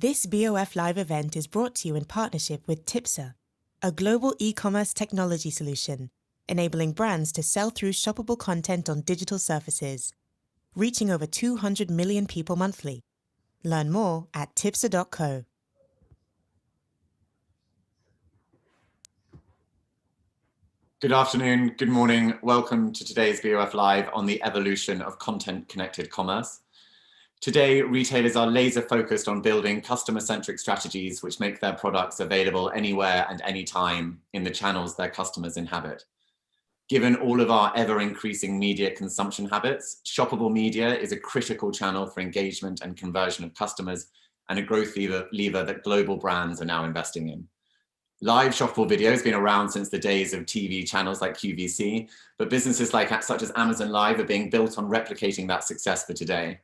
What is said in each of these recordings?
This BOF Live event is brought to you in partnership with Tipsa, a global e-commerce technology solution, enabling brands to sell through shoppable content on digital surfaces, reaching over 200 million people monthly. Learn more at tipsa.co. Good afternoon, good morning. Welcome to today's BOF Live on the evolution of content-connected commerce. Today, retailers are laser focused on building customer-centric strategies which make their products available anywhere and anytime in the channels their customers inhabit. Given all of our ever-increasing media consumption habits, shoppable media is a critical channel for engagement and conversion of customers and a growth lever that global brands are now investing in. Live shoppable video has been around since the days of TV channels like QVC, but businesses such as Amazon Live are being built on replicating that success for today.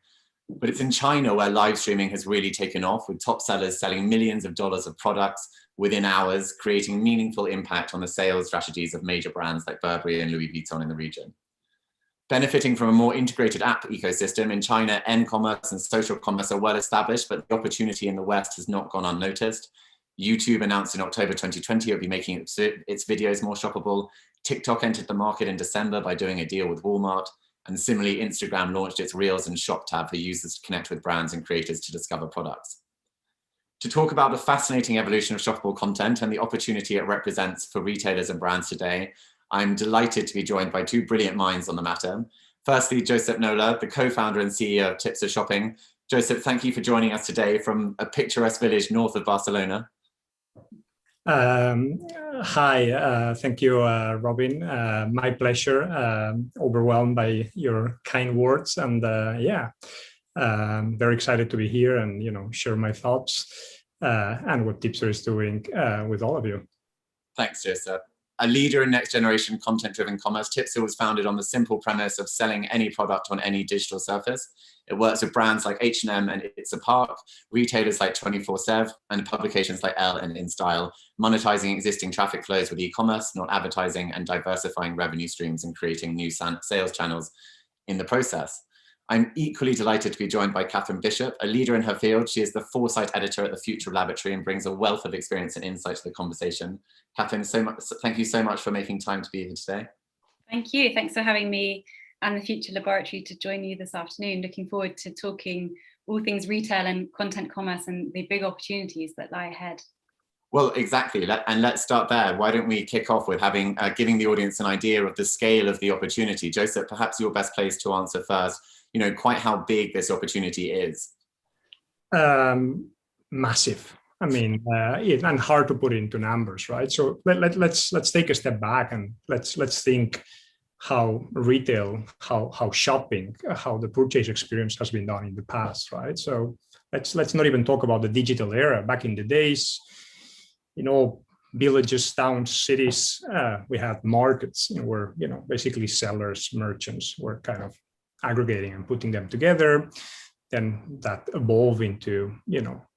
But it's in China where live streaming has really taken off, with top sellers selling millions of dollars of products within hours, creating meaningful impact on the sales strategies of major brands like Burberry and Louis Vuitton in the region. Benefiting from a more integrated app ecosystem, in China, m-commerce and social commerce are well established, but the opportunity in the West has not gone unnoticed. YouTube announced in October 2020 it would be making its videos more shoppable. TikTok entered the market in December by doing a deal with Walmart. And similarly, Instagram launched its Reels and Shop tab for users to connect with brands and creators to discover products. To talk about the fascinating evolution of shoppable content and the opportunity it represents for retailers and brands today, I'm delighted to be joined by two brilliant minds on the matter. Firstly, Josep Nolla, the co-founder and CEO of Tipsa Shopping. Josep, thank you for joining us today from a picturesque village north of Barcelona. Hi, thank you, Robin. My pleasure. Overwhelmed by your kind words, and very excited to be here and share my thoughts and what Tipsa is doing with all of you. Thanks, Josep. A leader in next-generation content-driven commerce, Tipsa was founded on the simple premise of selling any product on any digital surface. It works with brands like H&M and It's a Park, retailers like 24/7, and publications like Elle and InStyle, monetizing existing traffic flows with e-commerce, not advertising, and diversifying revenue streams and creating new sales channels in the process. I'm equally delighted to be joined by Kathryn Bishop, a leader in her field. She is the foresight editor at the Future Laboratory and brings a wealth of experience and insight to the conversation. Kathryn, thank you so much for making time to be here today. Thank you. Thanks for having me and the Future Laboratory to join you this afternoon. Looking forward to talking all things retail and content commerce and the big opportunities that lie ahead. Well, exactly. And let's start there. Why don't we kick off with giving the audience an idea of the scale of the opportunity? Josep, perhaps you're best placed to answer first. Quite how big this opportunity is. Massive. I mean, and hard to put into numbers, right? So let's take a step back and let's think how retail, how shopping, how the purchase experience has been done in the past, right? So let's not even talk about the digital era. Back in the days, villages, towns, cities, we had markets where basically sellers, merchants were kind of aggregating and putting them together. Then that evolved into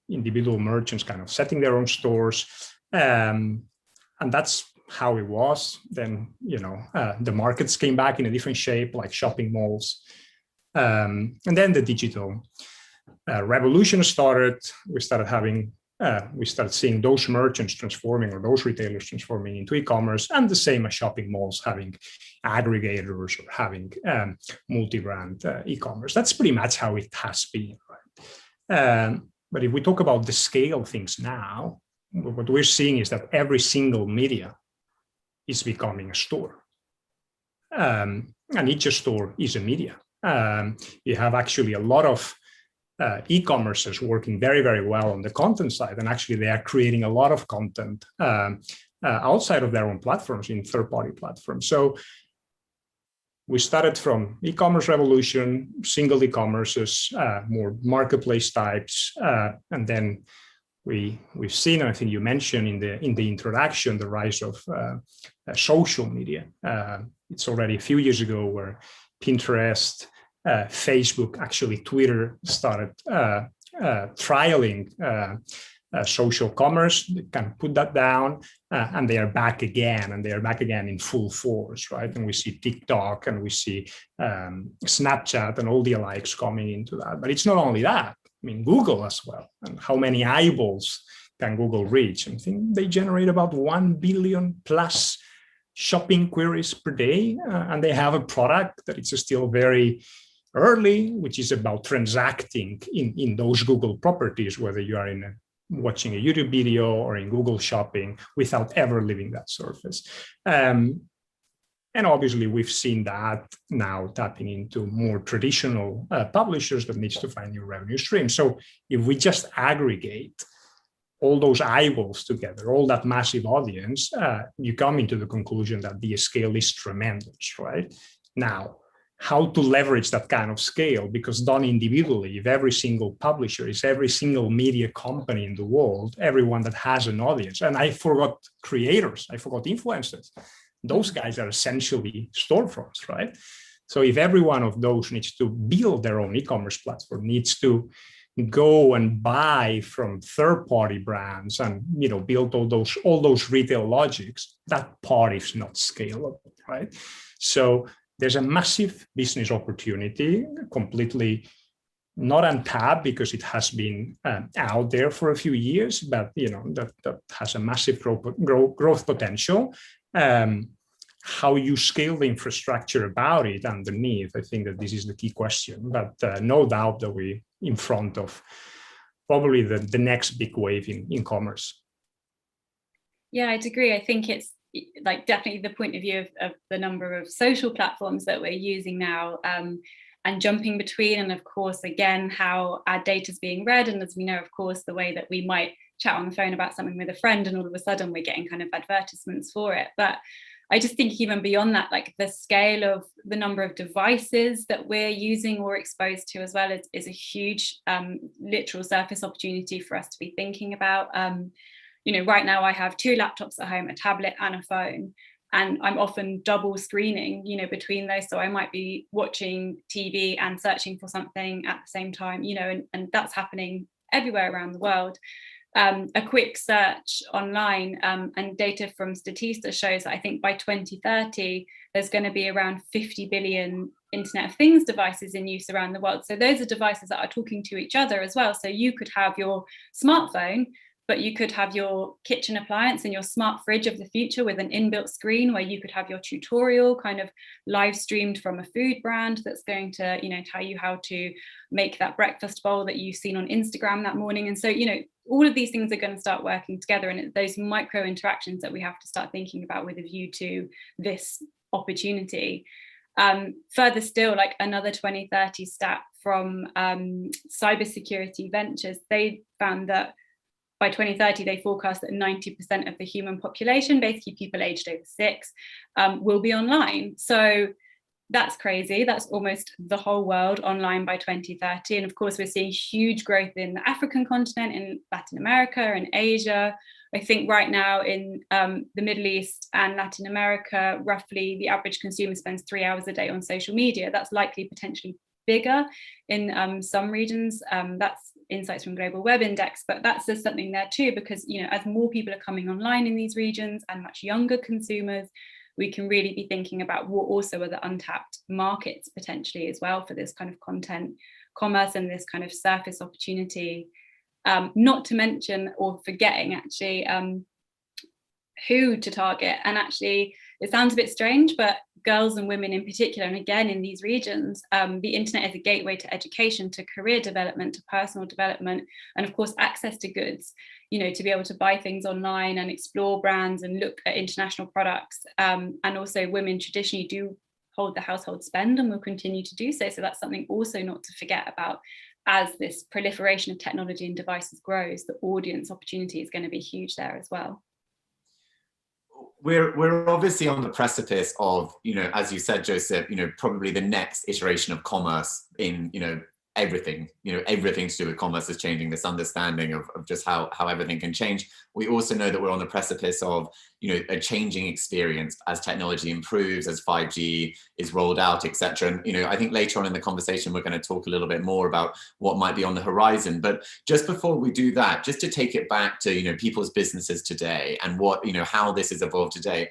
individual merchants kind of setting their own stores, and that's how it was. Then the markets came back in a different shape, like shopping malls, and then the digital revolution started. We started seeing those merchants transforming, or those retailers transforming into e-commerce, and the same as shopping malls having aggregators or having multi-brand e-commerce. That's pretty much how it has been, right? But if we talk about the scale of things now, what we're seeing is that every single media is becoming a store. And each store is a media. You have actually a lot of e-commerces working very, very well on the content side. And actually they are creating a lot of content outside of their own platforms, in third-party platforms. So we started from e-commerce revolution, single e-commerces, more marketplace types, and then we've seen, and I think you mentioned in the introduction, the rise of social media. It's already a few years ago where Pinterest, Facebook, actually Twitter started trialing social commerce. They kind of put that down, and they are back again, and they are back again in full force, right? And we see TikTok, and we see Snapchat, and all the alikes coming into that. But it's not only that. Google as well. And how many eyeballs can Google reach? I think they generate about 1 billion plus shopping queries per day. And they have a product that is still very early, which is about transacting in those Google properties, whether you are watching a YouTube video or in Google Shopping, without ever leaving that surface. And obviously, we've seen that now tapping into more traditional publishers that needs to find new revenue streams. So if we just aggregate all those eyeballs together, all that massive audience, you come into the conclusion that the scale is tremendous, right? Now, how to leverage that kind of scale, because done individually, if every single publisher is every single media company in the world, everyone that has an audience, and I forgot creators, I forgot influencers, those guys are essentially storefronts, right? So if every one of those needs to build their own e-commerce platform, needs to go and buy from third-party brands and build all those retail logics, that part is not scalable, right? So there's a massive business opportunity, completely not untapped because it has been out there for a few years, but that has a massive growth potential. How you scale the infrastructure about it underneath, I think that this is the key question. But no doubt that we're in front of probably the next big wave in commerce. Yeah, I'd agree. I think it's like definitely the point of view of the number of social platforms that we're using now, and jumping between, and of course, again, how our data is being read. And as we know, of course, the way that we might chat on the phone about something with a friend and all of a sudden we're getting kind of advertisements for it. But I just think even beyond that, like the scale of the number of devices that we're using or exposed to as well is a huge literal surface opportunity for us to be thinking about. Right now I have 2 laptops at home, a tablet and a phone, and I'm often double screening, between those. So I might be watching TV and searching for something at the same time, and that's happening everywhere around the world. A quick search online and data from Statista shows that I think by 2030, there's going to be around 50 billion Internet of Things devices in use around the world. So those are devices that are talking to each other as well. So you could have your smartphone, but you could have your kitchen appliance and your smart fridge of the future with an inbuilt screen where you could have your tutorial kind of live streamed from a food brand that's going to, tell you how to make that breakfast bowl that you've seen on Instagram that morning. And so, all of these things are going to start working together, and those micro interactions that we have to start thinking about with a view to this opportunity. Further still, like another 2030 stat from Cybersecurity Ventures, they found that by 2030, they forecast that 90% of the human population, basically people aged over 6, will be online. So that's crazy. That's almost the whole world online by 2030. And of course, we're seeing huge growth in the African continent, in Latin America and Asia. I think right now in the Middle East and Latin America, roughly the average consumer spends 3 hours a day on social media. That's likely potentially bigger in some regions. That's insights from Global Web Index, but that says something there too, because as more people are coming online in these regions and much younger consumers, we can really be thinking about what also are the untapped markets potentially as well for this kind of content commerce and this kind of surface opportunity. Not to mention, or forgetting actually, who to target. And actually, it sounds a bit strange, but girls and women in particular, and again in these regions, the internet is a gateway to education, to career development, to personal development, and of course access to goods, to be able to buy things online and explore brands and look at international products. And also women traditionally do hold the household spend and will continue to do so. So that's something also not to forget about. As this proliferation of technology and devices grows, the audience opportunity is going to be huge there as well. We're obviously on the precipice of, as you said, Josep, probably the next iteration of commerce in, everything, everything to do with commerce is changing, this understanding of just how everything can change. We also know that we're on the precipice of, a changing experience as technology improves, as 5G is rolled out, etc. And, I think later on in the conversation, we're going to talk a little bit more about what might be on the horizon. But just before we do that, just to take it back to, people's businesses today and what, how this has evolved today,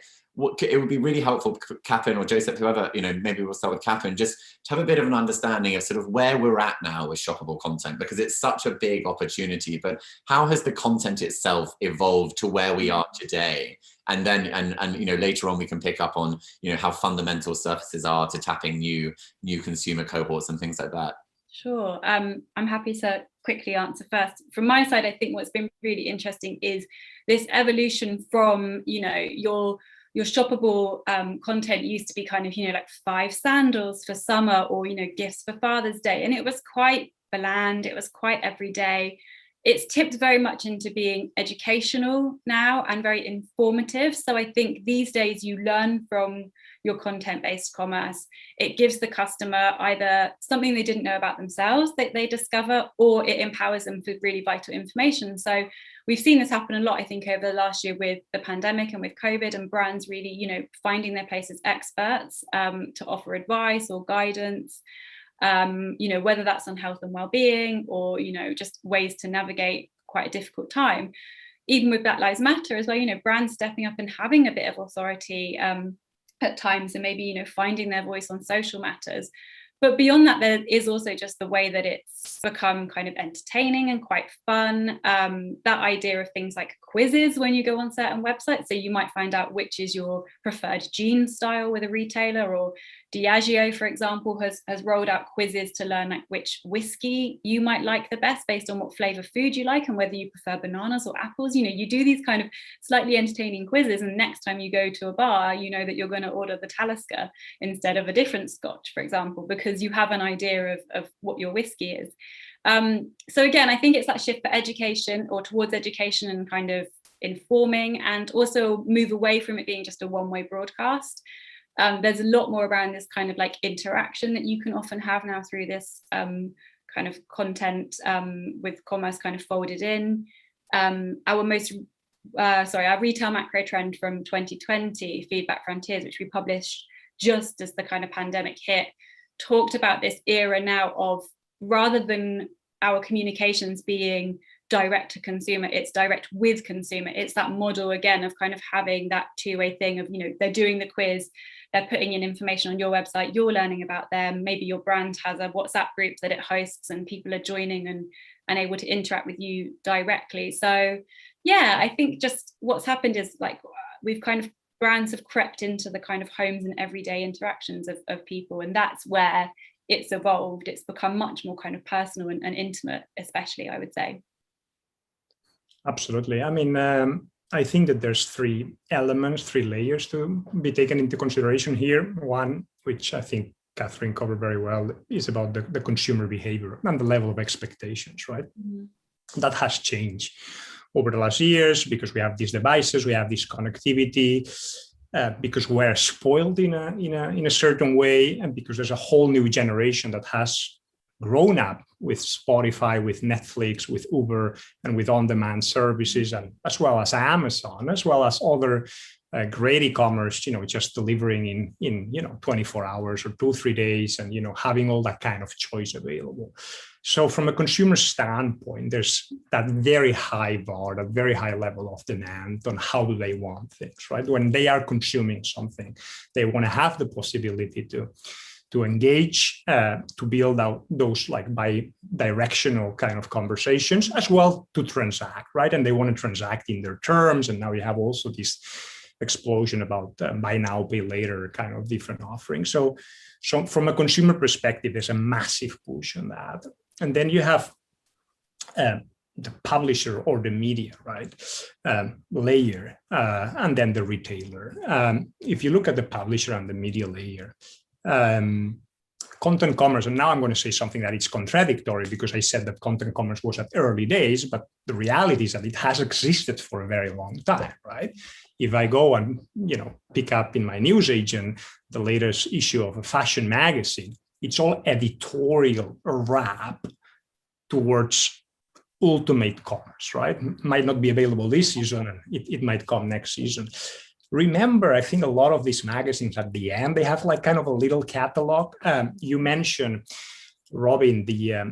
it would be really helpful, Kathryn or Josep, whoever, maybe we'll start with Kathryn, just to have a bit of an understanding of sort of where we're at now with shoppable content, because it's such a big opportunity, but how has the content itself evolved to where we are today? And then, and later on we can pick up on, how fundamental surfaces are to tapping new consumer cohorts and things like that. Sure. I'm happy to quickly answer first. From my side, I think what's been really interesting is this evolution from, your shoppable content used to be kind of, like 5 sandals for summer, or, gifts for Father's Day. And it was quite bland. It was quite everyday. It's tipped very much into being educational now and very informative. So I think these days you learn from your content-based commerce. It gives the customer either something they didn't know about themselves that they discover, or it empowers them with really vital information. So we've seen this happen a lot, I think, over the last year with the pandemic and with COVID, and brands really, finding their place as experts to offer advice or guidance, whether that's on health and well-being, or, just ways to navigate quite a difficult time. Even with Black Lives Matter as well, brands stepping up and having a bit of authority at times, and maybe, finding their voice on social matters. But beyond that, there is also just the way that it's become kind of entertaining and quite fun. That idea of things like quizzes when you go on certain websites. So you might find out which is your preferred jean style with a retailer, or Diageo, for example, has rolled out quizzes to learn like which whiskey you might like the best based on what flavor food you like and whether you prefer bananas or apples. You do these kind of slightly entertaining quizzes, and next time you go to a bar, you know that you're going to order the Talisker instead of a different scotch, for example, because you have an idea of what your whiskey is. So again, I think it's that shift for education, or towards education, and kind of informing, and also move away from it being just a one-way broadcast. There's a lot more around this kind of like interaction that you can often have now through this kind of content with commerce kind of folded in. Our retail macro trend from 2020, Feedback Frontiers, which we published just as the kind of pandemic hit, talked about this era now of, rather than our communications being direct to consumer, it's direct with consumer. It's that model again of kind of having that two-way thing of, they're doing the quiz, they're putting in information on your website, you're learning about them, maybe your brand has a WhatsApp group that it hosts and people are joining and able to interact with you directly. So yeah, I think just what's happened is like brands have crept into the kind of homes and everyday interactions of people, and that's where it's evolved. It's become much more kind of personal and intimate, especially, I would say. Absolutely. I mean, I think that there's 3 elements, 3 layers to be taken into consideration here. One, which I think Kathryn covered very well, is about the consumer behavior and the level of expectations, right? Mm-hmm. That has changed over the last years because we have these devices, we have this connectivity, because we're spoiled in a certain way, and because there's a whole new generation that has grown up with Spotify, with Netflix, with Uber, and with on-demand services, and as well as Amazon, as well as other great e-commerce, just delivering in 24 hours or 2-3 days, and having all that kind of choice available. So from a consumer standpoint, there's that very high bar, that very high level of demand on how do they want things, right? When they are consuming something, they want to have the possibility to engage, to build out those like bi-directional kind of conversations, as well to transact, right? And they want to transact in their terms. And now you have also this explosion about buy now, pay later kind of different offerings. So from a consumer perspective, there's a massive push on that. And then you have the publisher or the media, right, layer, and then the retailer. If you look at the publisher and the media layer, content commerce, and now I'm going to say something that is contradictory because I said that content commerce was at early days, but the reality is that it has existed for a very long time, right? If I go and, pick up in my news agent the latest issue of a fashion magazine, it's all editorial wrap towards ultimate commerce, right? Might not be available this season, and it might come next season. Remember, I think a lot of these magazines at the end, they have like kind of a little catalog. You mentioned Robin, the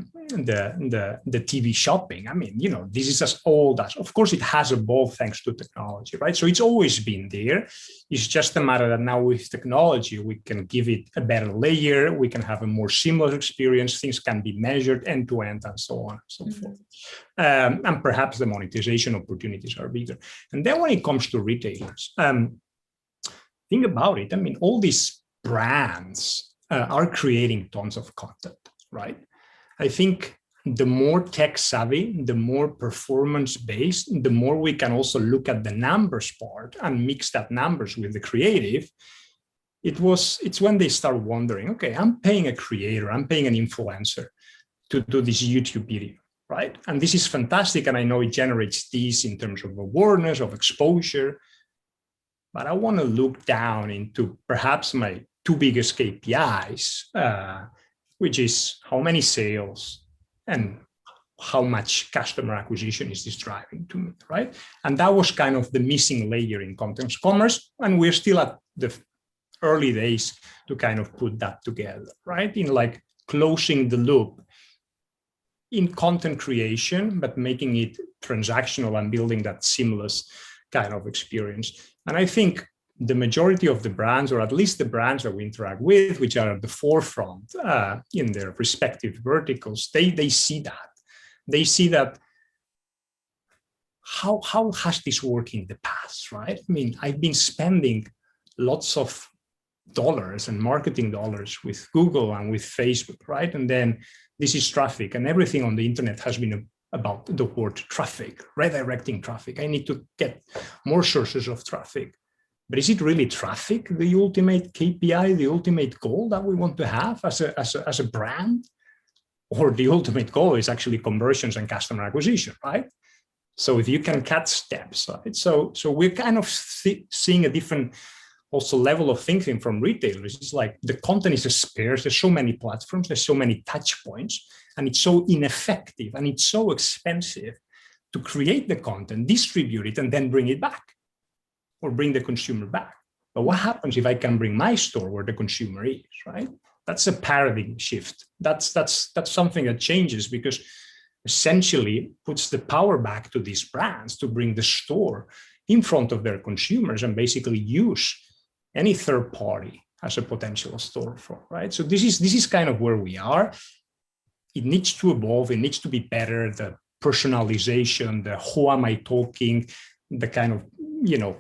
TV shopping. I mean, this is as old as, of course, it has evolved thanks to technology, right? So it's always been there. It's just a matter that now with technology, we can give it a better layer. We can have a more seamless experience. Things can be measured end to end and so on and so forth. And perhaps the monetization opportunities are bigger. And then when it comes to retailers, think about it. I mean, all these brands are creating tons of content, right? I think the more tech savvy, the more performance based, the more we can also look at the numbers part and mix that numbers with the creative. It's when they start wondering, okay, I'm paying a creator, I'm paying an influencer to do this YouTube video, right? And this is fantastic. And I know it generates these in terms of awareness, of exposure, but I want to look down into perhaps my two biggest KPIs, which is how many sales and how much customer acquisition is this driving to me, right? And that was kind of the missing layer in content commerce. And we're still at the early days to kind of put that together, right? In like closing the loop in content creation, but making it transactional and building that seamless kind of experience. And I think the majority of the brands, or at least the brands that we interact with, which are at the forefront in their respective verticals, they see that. They see that how has this worked in the past, right? I mean, I've been spending lots of dollars and marketing dollars with Google and with Facebook, right? And then this is traffic, and everything on the internet has been about the word traffic, redirecting traffic. I need to get more sources of traffic. But is it really traffic, the ultimate KPI, the ultimate goal that we want to have as a brand? Or the ultimate goal is actually conversions and customer acquisition, right? So if you can cut steps, right? So we're kind of seeing a different also level of thinking from retailers. It's like the content is sparse. There's so many platforms, there's so many touch points, and it's so ineffective and it's so expensive to create the content, distribute it, and then bring it back or bring the consumer back. But what happens if I can bring my store where the consumer is, right? That's a paradigm shift. That's something that changes, because essentially puts the power back to these brands to bring the store in front of their consumers and basically use any third party as a potential storefront, right? So this is kind of where we are. It needs to evolve. It needs to be better. The personalization, the who am I talking, the kind of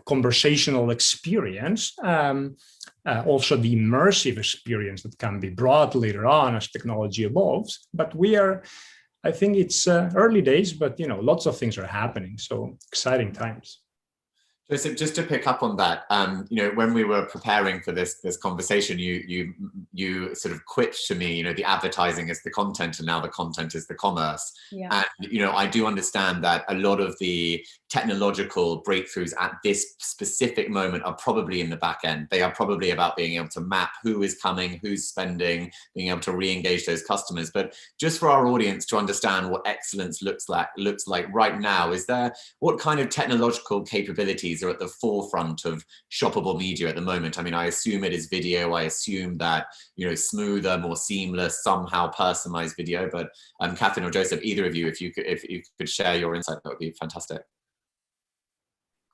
conversational experience, also the immersive experience that can be brought later on as technology evolves. But I think it's early days, but lots of things are happening. So exciting times. Josep, just to pick up on that, when we were preparing for this conversation, you sort of quipped to me, the advertising is the content and now the content is the commerce. Yeah. And, I do understand that a lot of the technological breakthroughs at this specific moment are probably in the back end. They are probably about being able to map who is coming, who's spending, being able to re-engage those customers. But just for our audience to understand what excellence looks like right now, what kind of technological capabilities are at the forefront of shoppable media at the moment? I mean, I assume it is video. I assume that, smoother, more seamless, somehow personalized video. But Kathryn or Josep, either of you, if you could share your insight, that would be fantastic.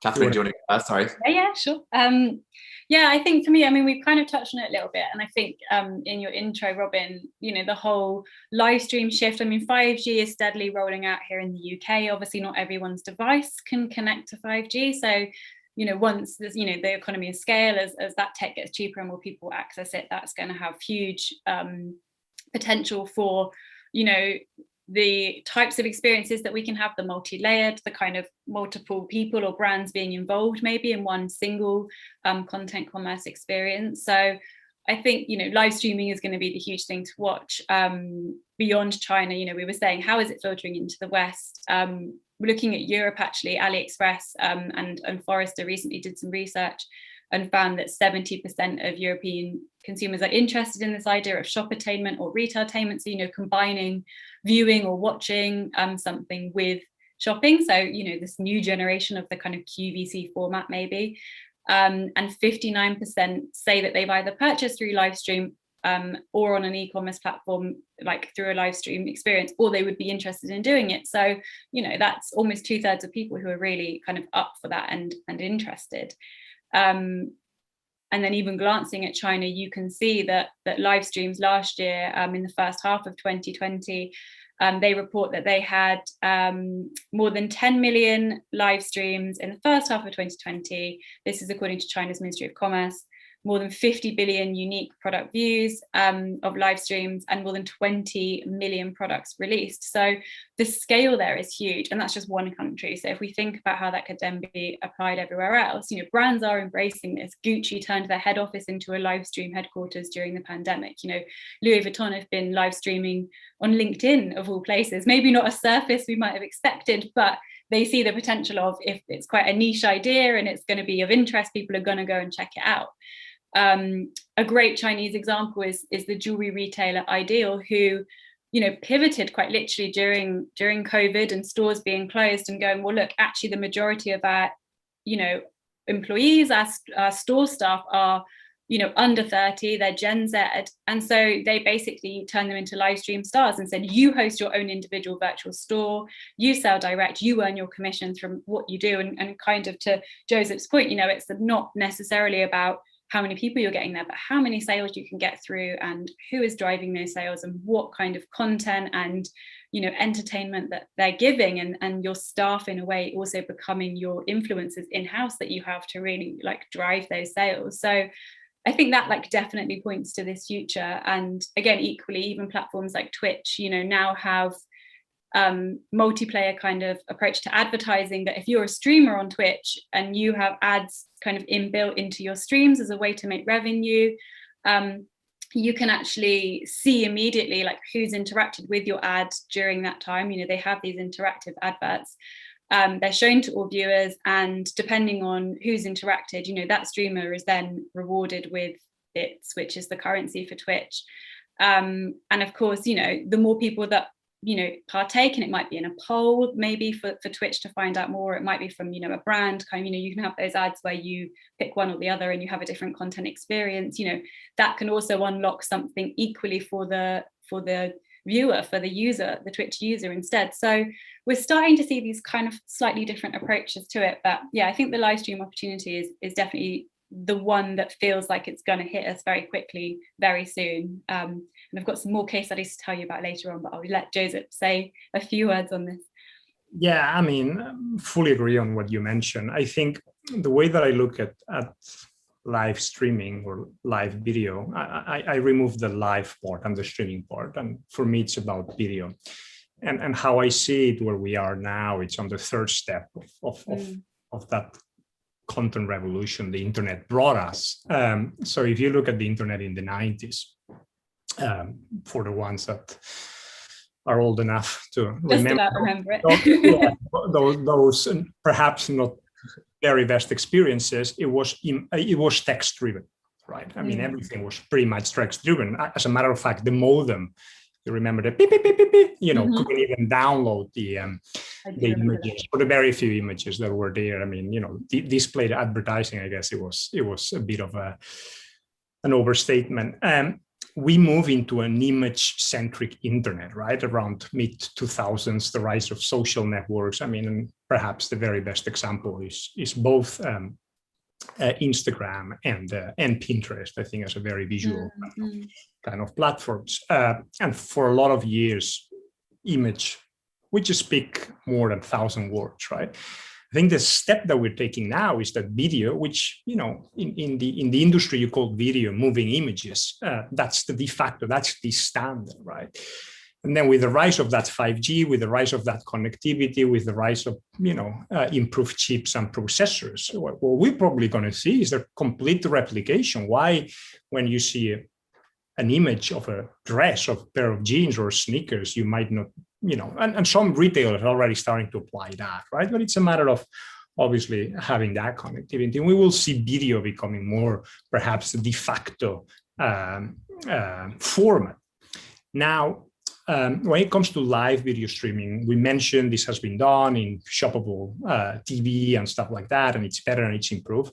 Kathryn, do you want to go first? Sorry. Yeah, sure. I think for me, we've kind of touched on it a little bit. And I think in your intro, Robin, the whole live stream shift, 5G is steadily rolling out here in the UK. Obviously, not everyone's device can connect to 5G. So, once there's, the economy of scale, as that tech gets cheaper and more people access it, that's going to have huge potential for, the types of experiences that we can have, the multi-layered, the kind of multiple people or brands being involved maybe in one single content commerce experience. So I think, live streaming is going to be the huge thing to watch beyond China. We were saying, how is it filtering into the West? We're looking at Europe, actually. AliExpress and Forrester recently did some research and found that 70% of European consumers are interested in this idea of shoppertainment or retailtainment. So, combining viewing or watching something with shopping. So, this new generation of the kind of QVC format maybe. And 59% say that they've either purchased through live stream or on an e-commerce platform, like through a live stream experience, or they would be interested in doing it. So, you know, that's almost 2/3 of people who are really kind of up for that and interested. And then even glancing at China, you can see that live streams last year, in the first half of 2020, they report that they had more than 10 million live streams in the first half of 2020. This is according to China's Ministry of Commerce. More than 50 billion unique product views of live streams, and more than 20 million products released. So the scale there is huge, and that's just one country. So if we think about how that could then be applied everywhere else, you know, brands are embracing this. Gucci turned their head office into a live stream headquarters during the pandemic. You know, Louis Vuitton have been live streaming on LinkedIn of all places. Maybe not a surface we might have expected, but they see the potential of, if it's quite a niche idea and it's going to be of interest, people are going to go and check it out. A great Chinese example is the jewelry retailer Ideal, who, you know, pivoted quite literally during COVID and stores being closed, and going, well, look, actually the majority of our, you know, employees, our store staff are, you know, under 30, they're Gen Z. And so they basically turned them into live stream stars and said, you host your own individual virtual store, you sell direct, you earn your commissions from what you do. And kind of to Joseph's point, you know, it's not necessarily about how many people you're getting there, but how many sales you can get through, and who is driving those sales, and what kind of content and, you know, entertainment that they're giving, and your staff in a way also becoming your influencers in-house that you have to really like drive those sales. So I think that like definitely points to this future. And again, equally, even platforms like Twitch, you know, now have multiplayer kind of approach to advertising, that if you're a streamer on Twitch and you have ads kind of inbuilt into your streams as a way to make revenue, you can actually see immediately like who's interacted with your ad during that time. You know, they have these interactive adverts. They're shown to all viewers, and depending on who's interacted, you know, that streamer is then rewarded with bits, which is the currency for Twitch. And of course, you know, the more people that, you know, partake, and it might be in a poll maybe for Twitch to find out more, it might be from, you know, a brand kind of, you know, you can have those ads where you pick one or the other and you have a different content experience. You know, that can also unlock something equally for the viewer, for the user, the Twitch user instead. So we're starting to see these kind of slightly different approaches to it. But yeah, I think the live stream opportunity is definitely the one that feels like it's going to hit us very quickly, very soon. And I've got some more case studies to tell you about later on, but I'll let Josep say a few words on this. Yeah, I mean, fully agree on what you mentioned. I think the way that I look at live streaming or live video, I remove the live part and the streaming part. And for me, it's about video. And how I see it where we are now, it's on the third step of that content revolution the internet brought us. So if you look at the internet in the 90s, for the ones that are old enough to remember it. those perhaps not very best experiences, it was text driven, right? I mean, everything was pretty much text driven. As a matter of fact, the modem, you remember the beep, beep, beep, beep, beep, you know, couldn't even download the images, or the very few images that were there. I mean, you know, displayed advertising, I guess it was a bit of an overstatement. We move into an image-centric internet, right? Around mid-2000s, the rise of social networks. I mean, and perhaps the very best example is both Instagram and Pinterest, I think, as a very visual kind of platforms. And for a lot of years, image, we just speak more than 1,000 words, right? I think the step that we're taking now is that video, which, you know, in the industry you call video moving images, that's the de facto, that's the standard, right? And then with the rise of that 5G, with the rise of that connectivity, with the rise of, you know, improved chips and processors, what we're probably going to see is a complete replication. Why, when you see an image of a dress, of a pair of jeans or sneakers, you might not, you know, and some retailers are already starting to apply that, right? But it's a matter of obviously having that connectivity. And we will see video becoming more perhaps the de facto format. Now, when it comes to live video streaming, we mentioned this has been done in shoppable TV and stuff like that, and it's better and it's improved.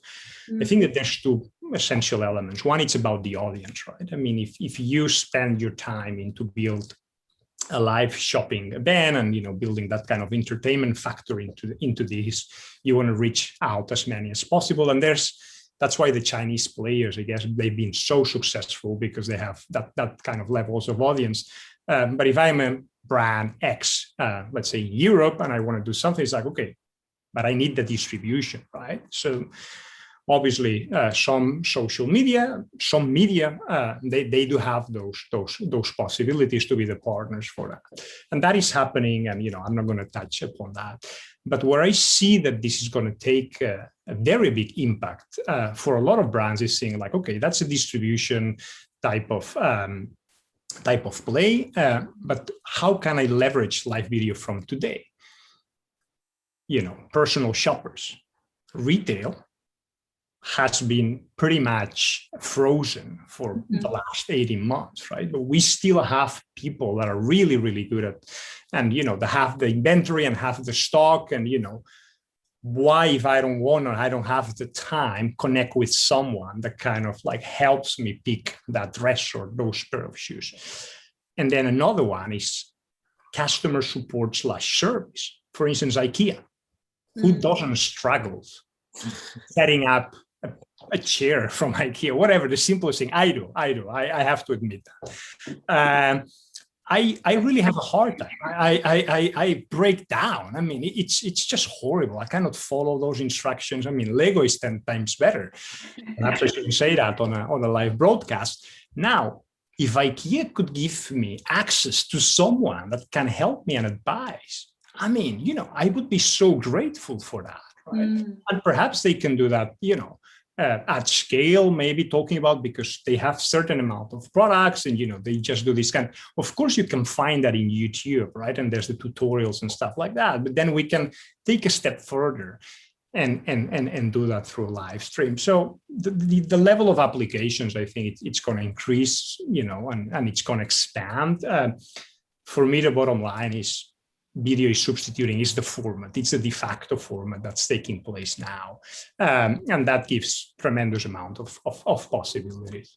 I think that there's two essential elements. One, it's about the audience, right? I mean, if you spend your time into build a live shopping event and building that kind of entertainment factor into this, you want to reach out as many as possible. And that's why the Chinese players, I guess, they've been so successful, because they have that kind of levels of audience. But if I'm a brand X, let's say Europe, and I want to do something, it's like, okay, but I need the distribution, right? So obviously, some social media, some media, they do have those possibilities to be the partners for that, and that is happening. And I'm not going to touch upon that, but where I see that this is going to take a very big impact for a lot of brands is saying like, okay, that's a distribution type of play, but how can I leverage live video from today? Personal shoppers, retail has been pretty much frozen for the last 18 months, right? But we still have people that are really, really good at, and they have the inventory and have the stock, and why, if I don't want or I don't have the time, connect with someone that kind of like helps me pick that dress or those pair of shoes. And then another one is customer support / service. For instance, IKEA. Who doesn't struggle setting up a chair from IKEA, whatever, the simplest thing? I do. I have to admit that. I really have a hard time. I break down. I mean, it's just horrible. I cannot follow those instructions. I mean, Lego is 10 times better. Perhaps I shouldn't say that on a live broadcast. Now, if IKEA could give me access to someone that can help me and advise, I mean, I would be so grateful for that, right? And perhaps they can do that, at scale, maybe talking about, because they have certain amount of products and, they just do this kind. Of course, you can find that in YouTube, right? And there's the tutorials and stuff like that. But then we can take a step further and do that through live stream. So the level of applications, I think it's going to increase, and it's going to expand. For me, the bottom line is, video is substituting, is the format. It's a de facto format that's taking place now. And that gives tremendous amount of possibilities.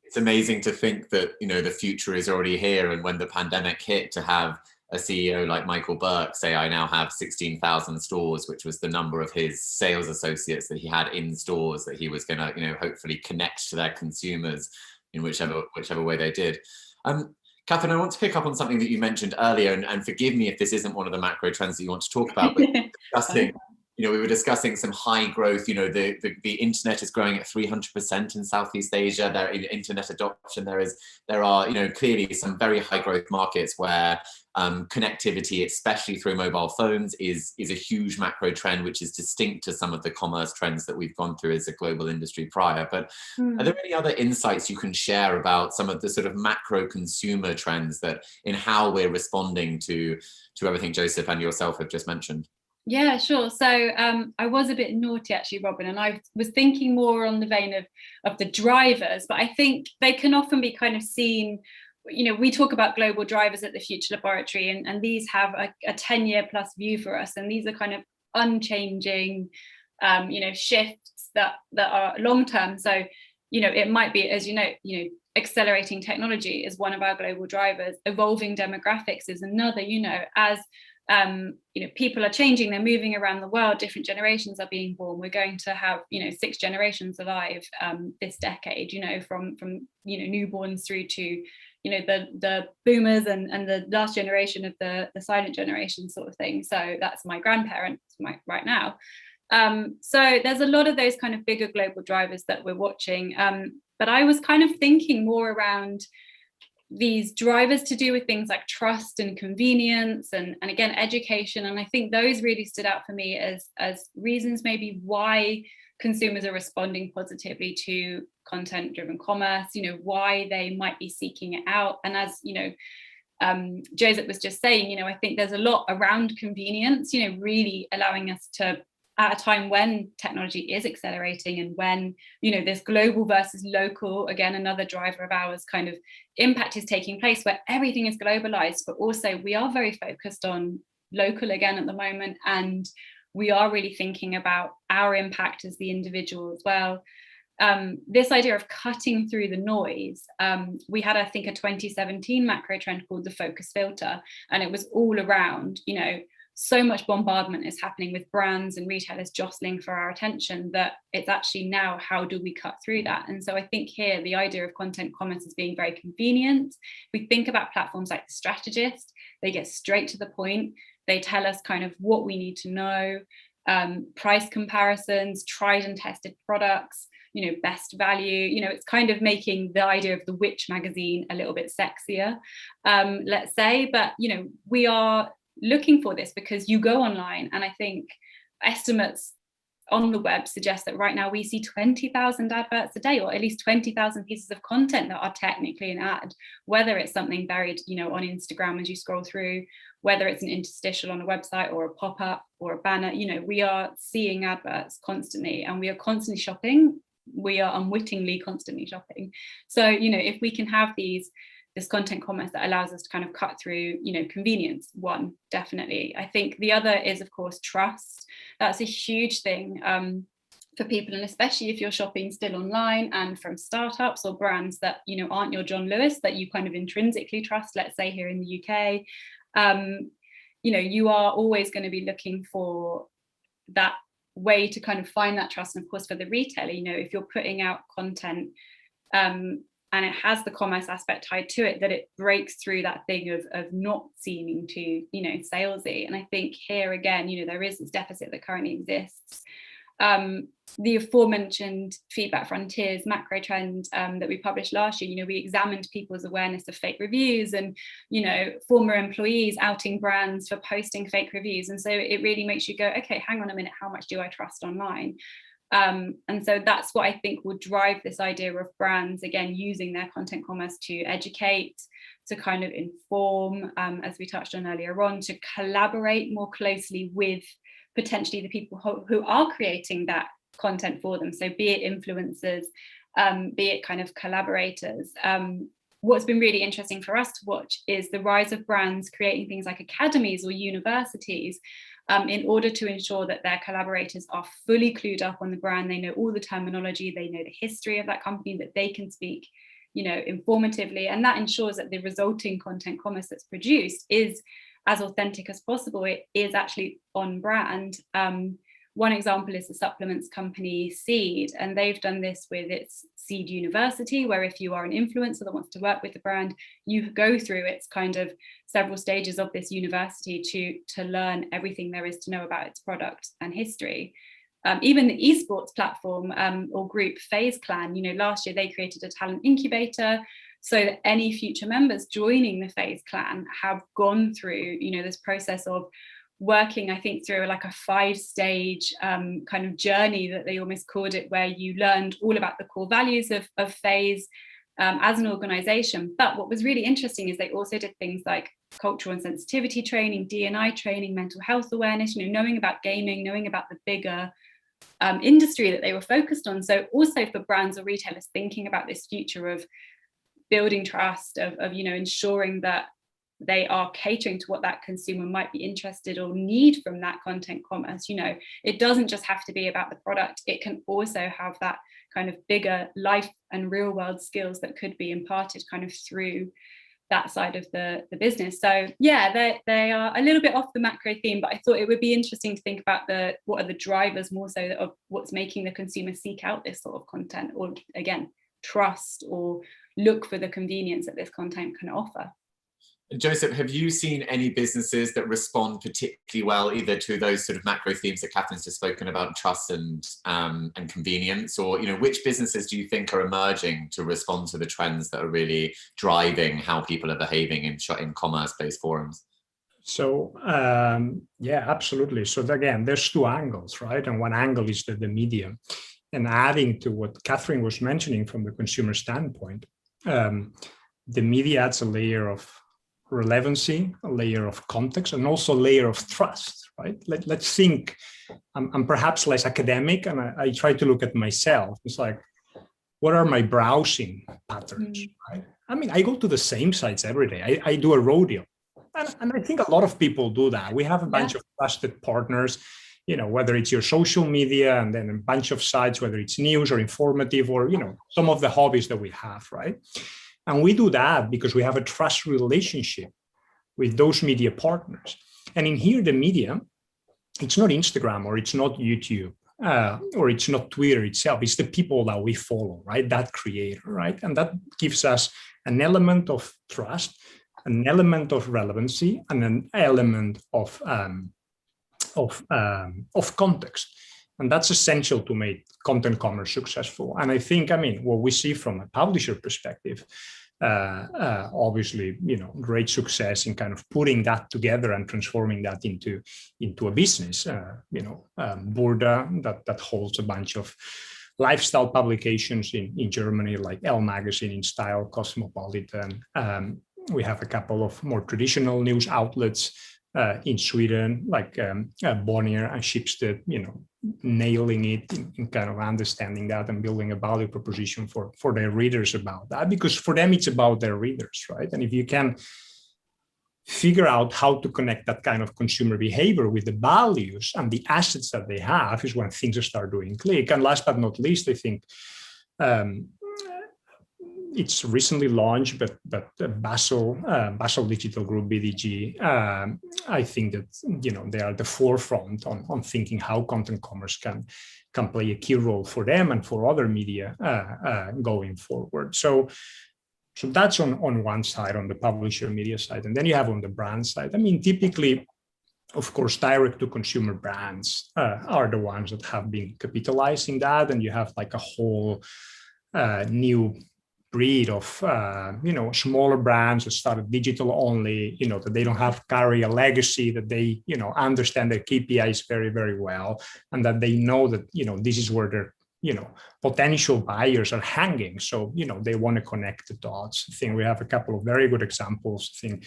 It's amazing to think that, the future is already here. And when the pandemic hit, to have a CEO like Michael Burke say, I now have 16,000 stores, which was the number of his sales associates that he had in stores that he was going to, hopefully connect to their consumers in whichever way they did. Kathryn, I want to pick up on something that you mentioned earlier, and forgive me if this isn't one of the macro trends that you want to talk about, but we were discussing some high growth, the internet is growing at 300% in Southeast Asia. There in internet adoption, there are, clearly some very high growth markets where connectivity, especially through mobile phones, is a huge macro trend, which is distinct to some of the commerce trends that we've gone through as a global industry prior. But are there any other insights you can share about some of the sort of macro consumer trends that in how we're responding to everything Josep and yourself have just mentioned? Yeah, sure. So I was a bit naughty actually, Robin, and I was thinking more on the vein of the drivers, but I think they can often be kind of seen. We talk about global drivers at the Future Laboratory, and these have a 10-year plus view for us, and these are kind of unchanging, shifts that are long term. So, it might be, as accelerating technology is one of our global drivers. Evolving demographics is another. As people are changing, they're moving around the world, different generations are being born. We're going to have 6 generations alive this decade, from newborns through to the boomers and the last generation of the silent generation sort of thing. So that's my grandparents right now. So there's a lot of those kind of bigger global drivers that we're watching. But I was kind of thinking more around these drivers to do with things like trust and convenience and again, education. And I think those really stood out for me as reasons maybe why consumers are responding positively to content-driven commerce, why they might be seeking it out. And as, Josep was just saying, I think there's a lot around convenience, really allowing us to, at a time when technology is accelerating and when, this global versus local, again, another driver of ours kind of impact is taking place where everything is globalized, but also we are very focused on local again at the moment. And we are really thinking about our impact as the individual as well. this idea of cutting through the noise, we had, I think, a 2017 macro trend called the focus filter, and it was all around, you know, so much bombardment is happening with brands and retailers jostling for our attention that it's actually now, how do we cut through that? And so I think here the idea of content commerce is being very convenient. We think about platforms like The Strategist, they get straight to the point. They tell us kind of what we need to know, price comparisons, tried and tested products, you know, best value. You know, it's kind of making the idea of the Witch magazine a little bit sexier, let's say. But, you know, we are looking for this because you go online, and I think estimates on the web suggest that right now we see 20,000 adverts a day, or at least 20,000 pieces of content that are technically an ad, whether it's something buried, you know, on Instagram as you scroll through, whether it's an interstitial on a website or a pop-up or a banner. You know, we are seeing adverts constantly, and we are constantly shopping. We are unwittingly constantly shopping. So, you know, if we can have this content commerce that allows us to kind of cut through, you know, convenience, one, definitely. I think the other is, of course, trust. That's a huge thing for people, and especially if you're shopping still online and from startups or brands that, you know, aren't your John Lewis, that you kind of intrinsically trust, let's say here in the UK, you know, you are always going to be looking for that way to kind of find that trust. And of course, for the retailer, you know, if you're putting out content, and it has the commerce aspect tied to it, that it breaks through that thing of not seeming to, you know, salesy. And I think here again, you know, there is this deficit that currently exists. The aforementioned Feedback Frontiers macro trend that we published last year, you know, we examined people's awareness of fake reviews and, you know, former employees outing brands for posting fake reviews. And so it really makes you go, okay, hang on a minute, how much do I trust online? And so that's what I think will drive this idea of brands, again, using their content commerce to educate, to kind of inform, as we touched on earlier on, to collaborate more closely with potentially the people who are creating that content for them. So be it influencers, be it kind of collaborators. What's been really interesting for us to watch is the rise of brands creating things like academies or universities, in order to ensure that their collaborators are fully clued up on the brand. They know all the terminology, they know the history of that company, that they can speak, you know, informatively. And that ensures that the resulting content commerce that's produced is as authentic as possible. It is actually on brand. One example is the supplements company Seed, and they've done this with its Seed University, where if you are an influencer that wants to work with the brand, you go through its kind of several stages of this university to learn everything there is to know about its product and history. Even the esports platform or group FaZe Clan, you know, last year they created a talent incubator so that any future members joining the FaZe Clan have gone through, you know, this process of working, I think, through like a 5-stage kind of journey that they almost called it, where you learned all about the core values of FaZe as an organization. But what was really interesting is they also did things like cultural and sensitivity training, D&I training, mental health awareness, you know, knowing about gaming, knowing about the bigger industry that they were focused on. So also for brands or retailers thinking about this future of building trust, of you know, ensuring that they are catering to what that consumer might be interested or need from that content commerce. You know, it doesn't just have to be about the product. It can also have that kind of bigger life and real world skills that could be imparted kind of through that side of the business. So yeah, they are a little bit off the macro theme, but I thought it would be interesting to think about what are the drivers more so of what's making the consumer seek out this sort of content, or again, trust or look for the convenience that this content can offer. Josep, have you seen any businesses that respond particularly well either to those sort of macro themes that Kathryn's just spoken about, trust and convenience, or, you know, which businesses do you think are emerging to respond to the trends that are really driving how people are behaving in commerce-based forums? So yeah, absolutely. So again, there's two angles, right? And one angle is the media. And adding to what Kathryn was mentioning from the consumer standpoint, the media adds a layer of relevancy, a layer of context, and also a layer of trust, right? Let's think, I'm perhaps less academic, and I try to look at myself. It's like, what are my browsing patterns, right? I mean, I go to the same sites every day. I do a rodeo. And I think a lot of people do that. We have a bunch of trusted partners. whether it's your social media and then a bunch of sites, whether it's news or informative or, some of the hobbies that we have, right? And we do that because we have a trust relationship with those media partners. And in here, the media, it's not Instagram or it's not YouTube or it's not Twitter itself. It's the people that we follow, right? That creator, right? And that gives us an element of trust, an element of relevancy, and an element of context. And that's essential to make content commerce successful. And I think, what we see from a publisher perspective, obviously, great success in kind of putting that together and transforming that into a business. Burda, that holds a bunch of lifestyle publications in Germany, like Elle magazine, InStyle, Cosmopolitan. We have a couple of more traditional news outlets in Sweden, like Bonnier and Schibsted, nailing it in kind of understanding that and building a value proposition for their readers about that, because for them it's about their readers, right? And if you can figure out how to connect that kind of consumer behavior with the values and the assets that they have, is when things start doing click. And last but not least, I think it's recently launched, but Bustle Digital Group, BDG, I think that they are the forefront on thinking how content commerce can play a key role for them and for other media going forward. So that's on one side, on the publisher media side, and then you have on the brand side. Typically, of course, direct to consumer brands are the ones that have been capitalizing that, and you have like a whole new breed of smaller brands that started digital only, that they don't have carry a legacy, that they understand their KPIs very, very well, and that they know that this is where their potential buyers are hanging. So they want to connect the dots. I think we have a couple of very good examples. I think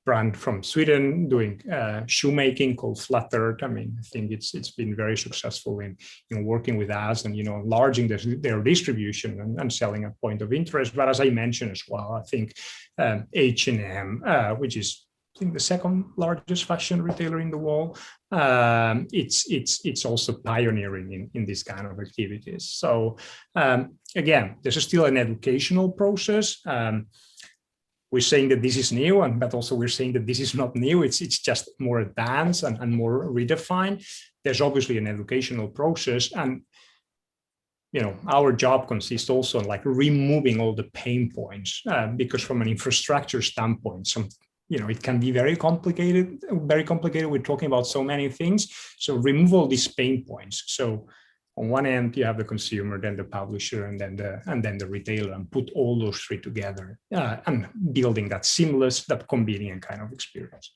brand from Sweden doing shoemaking called Flattered. I think it's been very successful in working with us and enlarging their distribution and selling at point of interest. But as I mentioned as well, I think H&M, which is I think the second largest fashion retailer in the world, it's also pioneering in this kind of activities. So again, there's still an educational process. We're saying that this is new, but also we're saying that this is not new. It's just more advanced and more redefined. There's obviously an educational process, and our job consists also in like removing all the pain points, because from an infrastructure standpoint, it can be very complicated. We're talking about so many things. So remove all these pain points. So on one end, you have the consumer, then the publisher, and then the retailer, and put all those three together and building that seamless, that convenient kind of experience.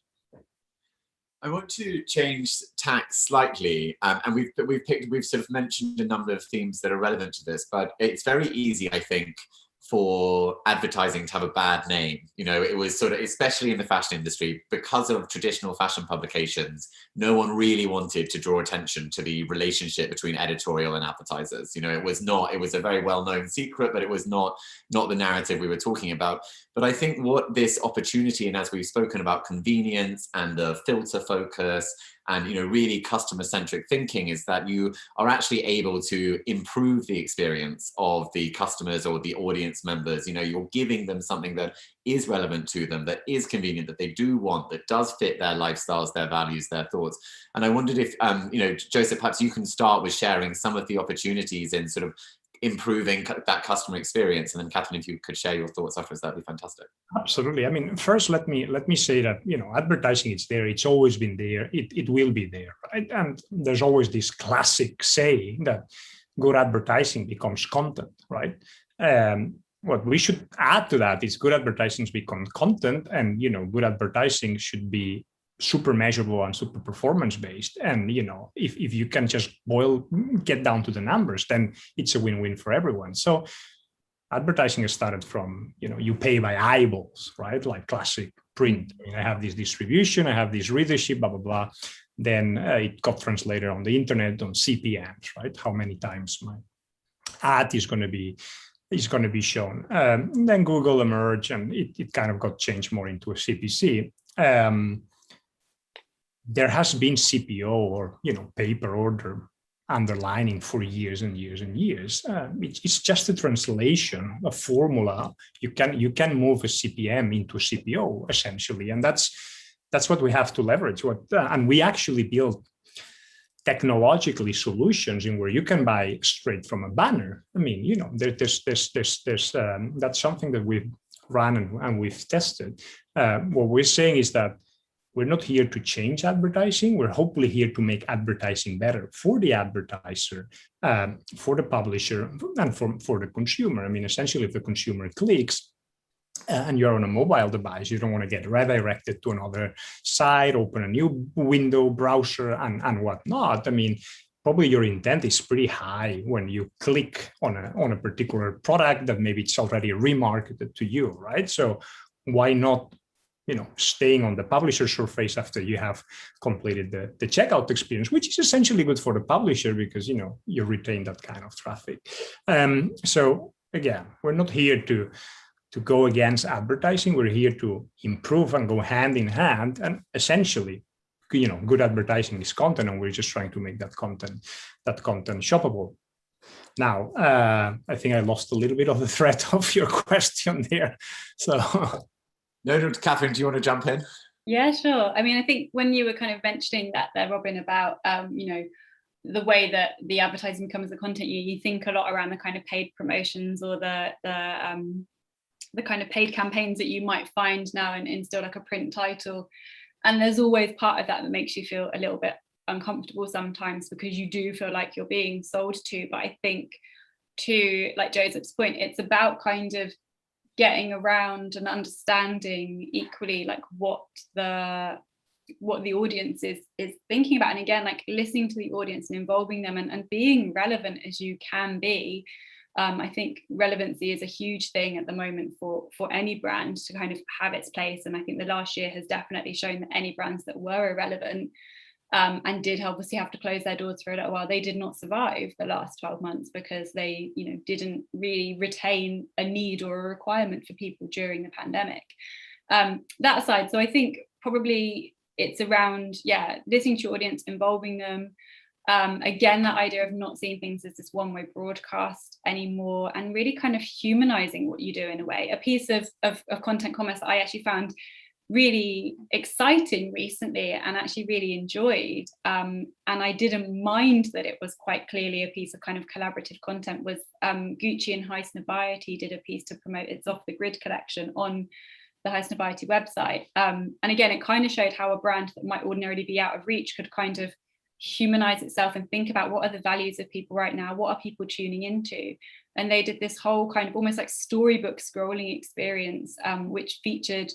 I want to change tack slightly, and we've sort of mentioned a number of themes that are relevant to this, but it's very easy, I think, for advertising to have a bad name. It was sort of, especially in the fashion industry, because of traditional fashion publications, no one really wanted to draw attention to the relationship between editorial and advertisers. It was a very well-known secret, but it was not the narrative we were talking about. But I think what this opportunity, and as we've spoken about convenience and the filter focus and really customer-centric thinking, is that you are actually able to improve the experience of the customers or the audience members. You're giving them something that is relevant to them, that is convenient, that they do want, that does fit their lifestyles, their values, their thoughts. And I wondered if, Josep, perhaps you can start with sharing some of the opportunities in sort of improving that customer experience, and then Kathryn, if you could share your thoughts afterwards, that'd be fantastic. Absolutely. First, let me say that advertising, it's there, it's always been there, it will be there, right? And there's always this classic saying that good advertising becomes content, right? What we should add to that is good advertising becomes content, and good advertising should be super measurable and super performance based. And if you can just get down to the numbers, then it's a win-win for everyone. So advertising has started from you pay by eyeballs, right? Like classic print. I have this distribution, I have this readership, blah blah blah. Then it got translated on the internet on CPMs, right? How many times my ad is going to be shown. Then Google emerged, and it kind of got changed more into a CPC. there has been CPO or paper order underlining for years and years and years. It's just a translation, a formula. You can move a CPM into a CPO essentially, and that's what we have to leverage. And we actually build technologically solutions in where you can buy straight from a banner. I mean, there's that's something that we've run and we've tested. What we're saying is that we're not here to change advertising. We're hopefully here to make advertising better for the advertiser, for the publisher, and for the consumer. I mean, essentially, if the consumer clicks and you're on a mobile device, you don't want to get redirected to another site, open a new window, browser, and whatnot. I mean, probably your intent is pretty high when you click on a particular product that maybe it's already remarketed to you, right? So why not staying on the publisher surface after you have completed the checkout experience, which is essentially good for the publisher because, you retain that kind of traffic. So again, we're not here to go against advertising. We're here to improve and go hand in hand. And essentially, good advertising is content, and we're just trying to make that content shoppable. Now, I think I lost a little bit of the thread of your question there. So. No, Kathryn, do you want to jump in? Yeah, sure. I mean, I think when you were kind of mentioning that there, Robin, about, the way that the advertising becomes the content, you think a lot around the kind of paid promotions or the kind of paid campaigns that you might find now in still like a print title. And there's always part of that makes you feel a little bit uncomfortable sometimes because you do feel like you're being sold to. But I think to like Josep's point, it's about kind of getting around and understanding equally like what the audience is thinking about, and again, like listening to the audience and involving them and being relevant as you can be. I think relevancy is a huge thing at the moment for any brand to kind of have its place, and I think the last year has definitely shown that any brands that were irrelevant and did obviously have to close their doors for a little while, they did not survive the last 12 months because they didn't really retain a need or a requirement for people during the pandemic. That aside, so I think probably it's around listening to your audience, involving them. Again, that idea of not seeing things as this one-way broadcast anymore, and really kind of humanizing what you do in a way. A piece of content commerce I actually found really exciting recently and actually really enjoyed, and I didn't mind that it was quite clearly a piece of kind of collaborative content, was Gucci and Highsnobiety did a piece to promote its Off the Grid collection on the Highsnobiety website, and again it kind of showed how a brand that might ordinarily be out of reach could kind of humanize itself and think about what are the values of people right now, what are people tuning into. And they did this whole kind of almost like storybook scrolling experience, which featured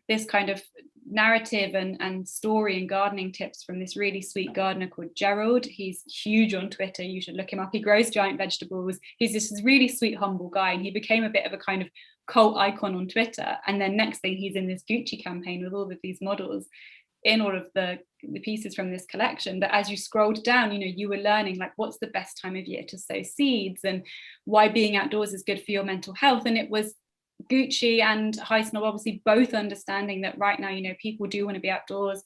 this kind of narrative and story and gardening tips from this really sweet gardener called Gerald. He's huge on Twitter, you should look him up. He grows giant vegetables. He's this really sweet, humble guy, and he became a bit of a kind of cult icon on Twitter. And then next thing, he's in this Gucci campaign with all of these models in all of the pieces from this collection. But as you scrolled down, you were learning like what's the best time of year to sow seeds and why being outdoors is good for your mental health. And it was Gucci and Highsnob obviously both understanding that right now, people do want to be outdoors.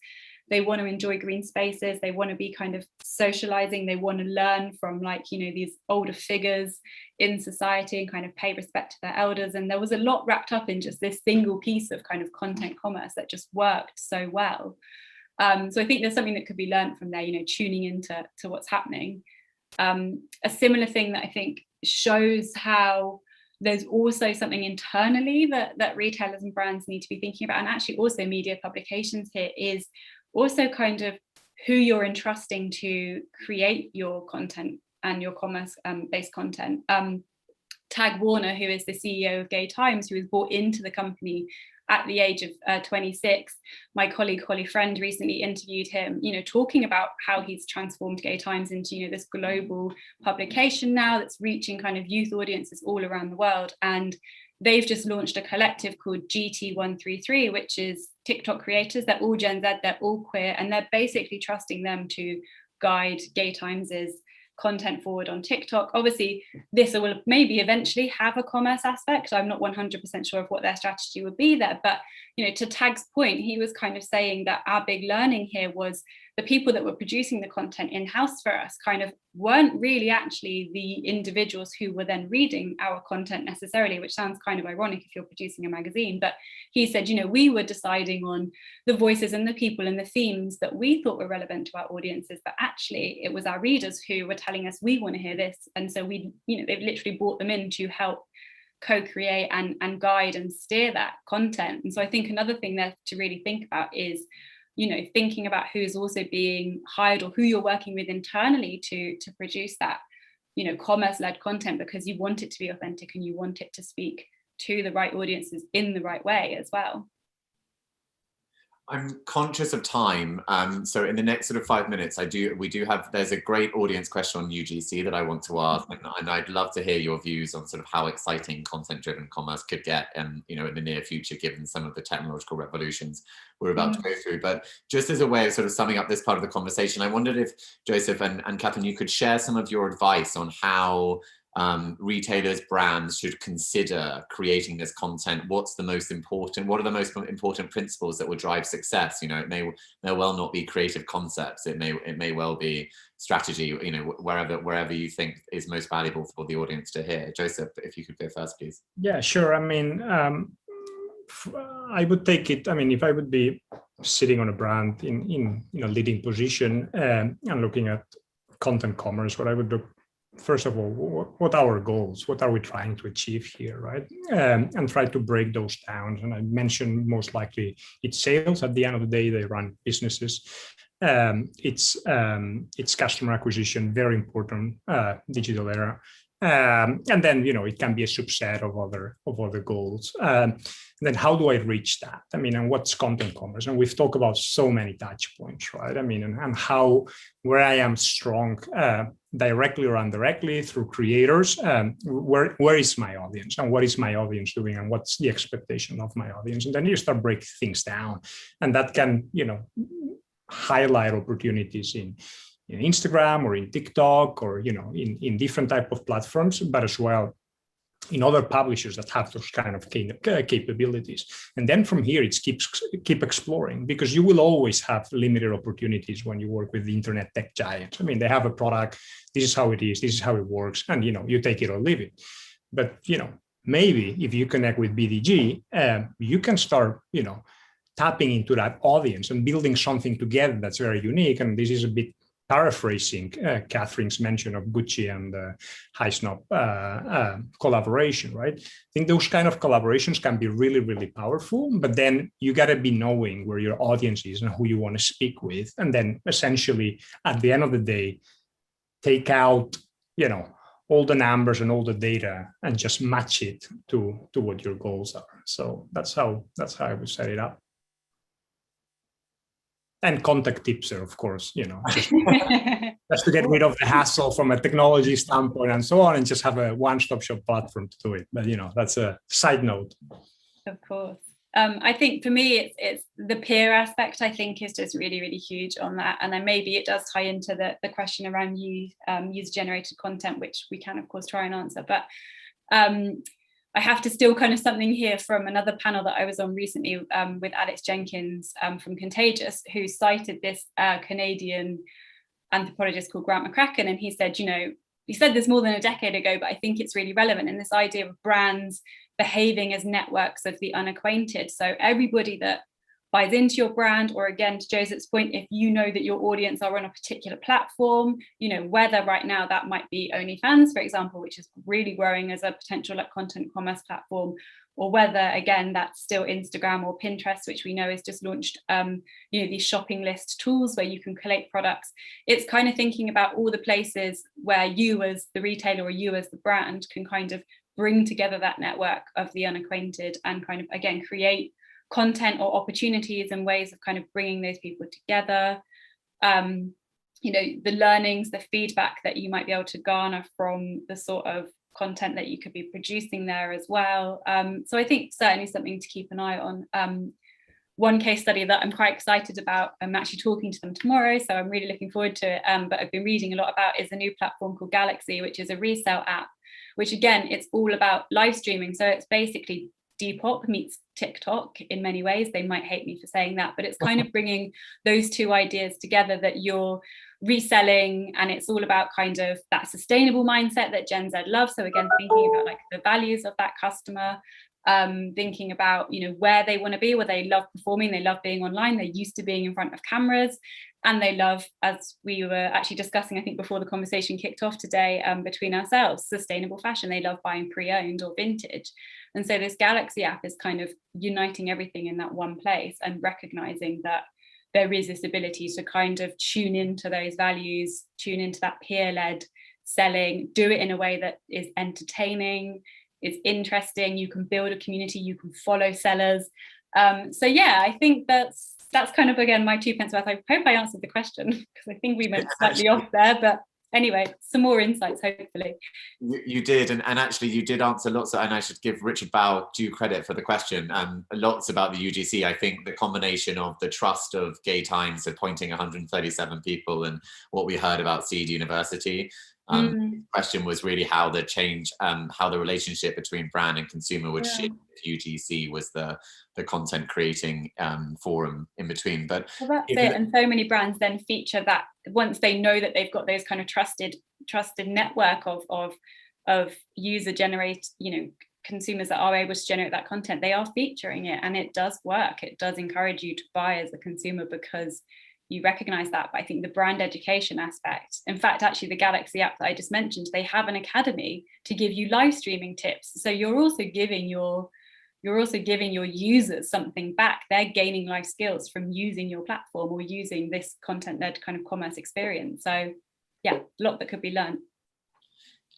They want to enjoy green spaces. They want to be kind of socializing. They want to learn from these older figures in society and kind of pay respect to their elders. And there was a lot wrapped up in just this single piece of kind of content commerce that just worked so well. So I think there's something that could be learned from there, tuning into what's happening. A similar thing that I think shows how there's also something internally that retailers and brands need to be thinking about, and actually also media publications here, is also kind of who you're entrusting to create your content and your commerce based content. Tag Warner, who is the CEO of Gay Times, who was brought into the company at the age of 26. My colleague Holly Friend recently interviewed him, talking about how he's transformed Gay Times into, this global publication now that's reaching kind of youth audiences all around the world. And they've just launched a collective called GT133, which is TikTok creators. They're all Gen Z, they're all queer, and they're basically trusting them to guide Gay Times's content forward on TikTok. Obviously, this will maybe eventually have a commerce aspect. I'm not 100% sure of what their strategy would be there, but to Tag's point, he was kind of saying that our big learning here was the people that were producing the content in-house for us kind of weren't really actually the individuals who were then reading our content necessarily, which sounds kind of ironic if you're producing a magazine. But he said, we were deciding on the voices and the people and the themes that we thought were relevant to our audiences, but actually it was our readers who were telling us we want to hear this. And so they've literally brought them in to help co-create and guide and steer that content. And so I think another thing there to really think about is thinking about who's also being hired or who you're working with internally to produce that, commerce-led content, because you want it to be authentic and you want it to speak to the right audiences in the right way as well. I'm conscious of time, so in the next sort of 5 minutes, there's a great audience question on UGC that I want to ask, and I'd love to hear your views on sort of how exciting content-driven commerce could get, in the near future, given some of the technological revolutions we're about to go through. But just as a way of sort of summing up this part of the conversation, I wondered if Joseph and Kathryn, you could share some of your advice on how retailers, brands should consider creating this content. What are the most important principles that will drive success? It may well not be creative concepts. It may well be strategy, wherever you think is most valuable for the audience to hear. Joseph, if you could go first, please. Yeah, sure. I would take it, if I would be sitting on a brand in a leading position and looking at content commerce, what I would look, first of all, what are our goals? What are we trying to achieve here, right? And try to break those down. And I mentioned most likely it's sales. At the end of the day, they run businesses. It's customer acquisition, very important, digital era. And then, it can be a subset of other goals. Then how do I reach that? And what's content commerce? And we've talked about so many touch points, right? And how, where I am strong, directly or indirectly through creators, where is my audience and what is my audience doing and what's the expectation of my audience? And then you start breaking things down, and that can, highlight opportunities in Instagram or in TikTok or, in different type of platforms, but as well in other publishers that have those kind of capabilities. And then from here, it's keep exploring, because you will always have limited opportunities when you work with the internet tech giants. They have a product, this is how it is, this is how it works, and, you take it or leave it. But, maybe if you connect with BDG, you can start, tapping into that audience and building something together that's very unique. And this is a bit paraphrasing Kathryn's mention of Gucci and Highsnob collaboration, right? I think those kind of collaborations can be really, really powerful, but then you got to be knowing where your audience is and who you want to speak with. And then essentially at the end of the day, take out, all the numbers and all the data and just match it to what your goals are. So that's how I would set it up. And contact Tipser, of course, just to get rid of the hassle from a technology standpoint and so on, and just have a one-stop shop platform to do it. But, that's a side note. Of course. I think for me, it's the peer aspect, I think, is just really, really huge on that. And then maybe it does tie into the question around user-generated content, which we can, of course, try and answer. But I have to steal kind of something here from another panel that I was on recently with Alex Jenkins from Contagious, who cited this Canadian anthropologist called Grant McCracken. And he said, he said this more than a decade ago, but I think it's really relevant in this idea of brands behaving as networks of the unacquainted. So everybody that buys into your brand, or again, to Joseph's point, if you know that your audience are on a particular platform, whether right now that might be OnlyFans, for example, which is really growing as a potential content commerce platform, or whether, again, that's still Instagram or Pinterest, which we know has just launched, these shopping list tools where you can collate products. It's kind of thinking about all the places where you as the retailer or you as the brand can kind of bring together that network of the unacquainted and kind of, again, create content or opportunities and ways of kind of bringing those people together. The learnings, the feedback that you might be able to garner from the sort of content that you could be producing there as well. So I think certainly something to keep an eye on. one case study that I'm quite excited about, I'm actually talking to them tomorrow, so I'm really looking forward to it, but I've been reading a lot about, is a new platform called Galaxy, which is a resale app, which again, it's all about live streaming. So it's basically Depop meets TikTok in many ways. They might hate me for saying that, but it's kind of bringing those two ideas together, that you're reselling, and it's all about kind of that sustainable mindset that Gen Z loves. So again, thinking about like the values of that customer, thinking about, you know, where they want to be, where they love performing, they love being online, they're used to being in front of cameras, and they love, as we were actually discussing, I think before the conversation kicked off today, between ourselves, sustainable fashion. They love buying pre-owned or vintage. And so this Galaxy app is kind of uniting everything in that one place, and recognizing that there is this ability to kind of tune into those values, tune into that peer-led selling, do it in a way that is entertaining, it's interesting, you can build a community, you can follow sellers. So yeah, I think that's kind of, again, my 2 pence worth. I hope I answered the question, because I think we went slightly off there, but anyway, some more insights, hopefully. You did, and actually you did answer lots, and I should give Richard Bow due credit for the question. Lots about the UGC. I think the combination of the trust of Gay Times appointing 137 people, and what we heard about Seed University. The question was really how the change, how the relationship between brand and consumer would shift. UGC was the content creating forum in between. But well, that's it. And so many brands then feature that once they know that they've got those kind of trusted network of user generate, you know, consumers that are able to generate that content, they are featuring it, and it does work. It does encourage you to buy as a consumer because you recognize that. But I think the brand education aspect, in fact, actually the Galaxy app that I just mentioned, they have an academy to give you live streaming tips. So you're also giving your users something back. They're gaining life skills from using your platform or using this content-led kind of commerce experience. So yeah, a lot that could be learned.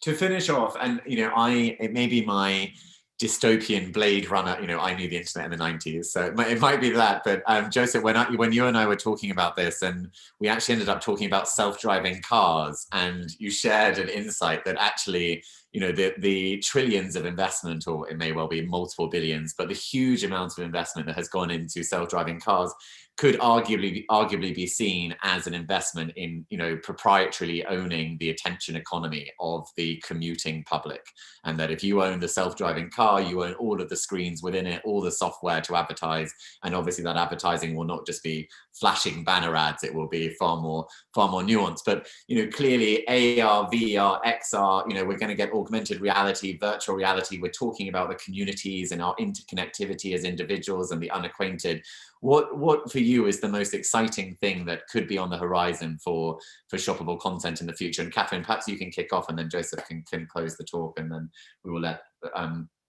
To finish off, and you know, it may be my dystopian Blade Runner, you know, I knew the internet in the 90s, so it might be that. But Joseph, when you and I were talking about this, and we actually ended up talking about self-driving cars, and you shared an insight that actually, you know, the trillions of investment, or it may well be multiple billions, but the huge amounts of investment that has gone into self-driving cars could arguably be seen as an investment in, you know, proprietarily owning the attention economy of the commuting public. And that if you own the self-driving car, you own all of the screens within it, all the software to advertise. And obviously that advertising will not just be flashing banner ads, it will be far more nuanced. But, you know, clearly AR, VR, XR, you know, we're going to get augmented reality, virtual reality. We're talking about the communities and our interconnectivity as individuals and the unacquainted. What for you is the most exciting thing that could be on the horizon for shoppable content in the future? And Kathryn, perhaps you can kick off, and then Joseph can close the talk, and then we will let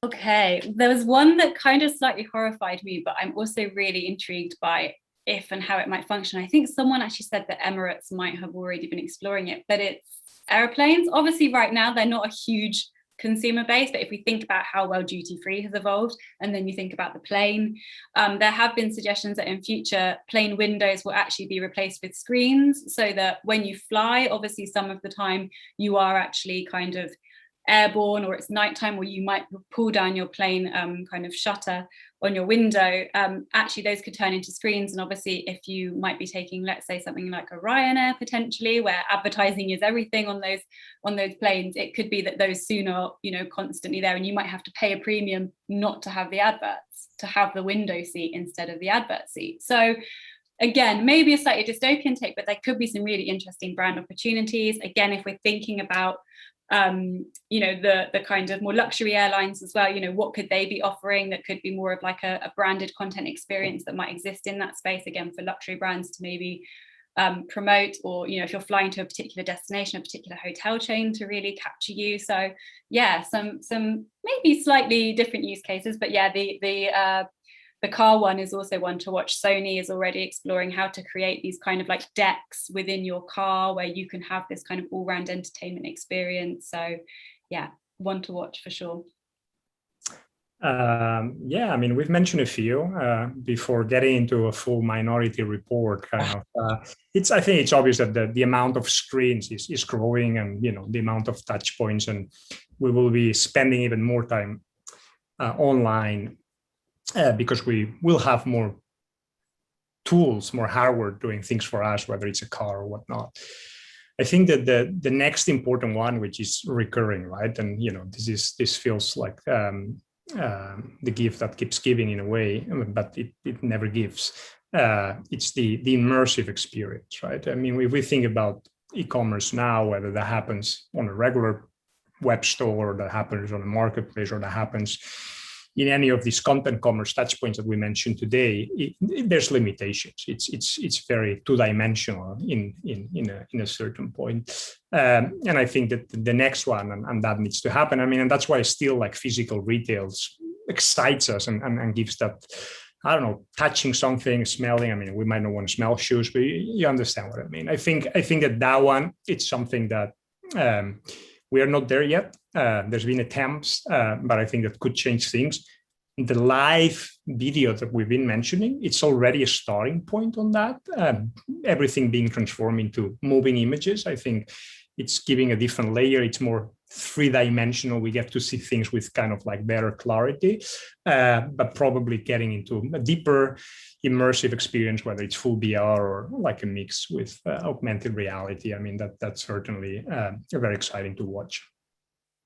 Okay, there was one that kind of slightly horrified me, but I'm also really intrigued by if and how it might function. I think someone actually said that Emirates might have already been exploring it, but it's airplanes. Obviously right now they're not a huge consumer base, but if we think about how well duty-free has evolved, and then you think about the plane, there have been suggestions that in future plane windows will actually be replaced with screens, so that when you fly, obviously some of the time you are actually kind of airborne, or it's nighttime, or you might pull down your plane kind of shutter on your window, actually those could turn into screens. And obviously if you might be taking, let's say, something like a Ryanair potentially, where advertising is everything on those planes, it could be that those soon are, you know, constantly there, and you might have to pay a premium not to have the adverts, to have the window seat instead of the advert seat. So again, maybe a slightly dystopian take, but there could be some really interesting brand opportunities. Again, if we're thinking about you know, the kind of more luxury airlines as well, you know, what could they be offering that could be more of like a branded content experience that might exist in that space, again, for luxury brands to maybe promote, or, you know, if you're flying to a particular destination, a particular hotel chain to really capture you. So yeah, some maybe slightly different use cases, but yeah, the car one is also one to watch. Sony is already exploring how to create these kind of like decks within your car where you can have this kind of all-round entertainment experience. So yeah, one to watch for sure. Yeah, I mean, we've mentioned a few before getting into a full Minority Report kind of. I think it's obvious that the amount of screens is growing, and, you know, the amount of touch points, and we will be spending even more time online because we will have more tools, more hardware doing things for us, whether it's a car or whatnot. I think that the next important one, which is recurring, right? And this feels like the gift that keeps giving in a way, but it never gives. It's the immersive experience, right? I mean, if we think about e-commerce now, whether that happens on a regular web store, or that happens on a marketplace, or that happens in any of these content commerce touch points that we mentioned today, there's limitations. It's very two-dimensional in a certain point. And I think that the next one, and that needs to happen. I mean, and that's why still like physical retails excites us and gives that, I don't know, touching something, smelling. I mean, we might not want to smell shoes, but you understand what I mean. I think that one, it's something that we are not there yet. There's been attempts, but I think that could change things. The live video that we've been mentioning, it's already a starting point on that. Everything being transformed into moving images. I think it's giving a different layer. It's more three-dimensional. We get to see things with kind of like better clarity, but probably getting into a deeper immersive experience, whether it's full VR or like a mix with augmented reality. I mean, that's certainly very exciting to watch.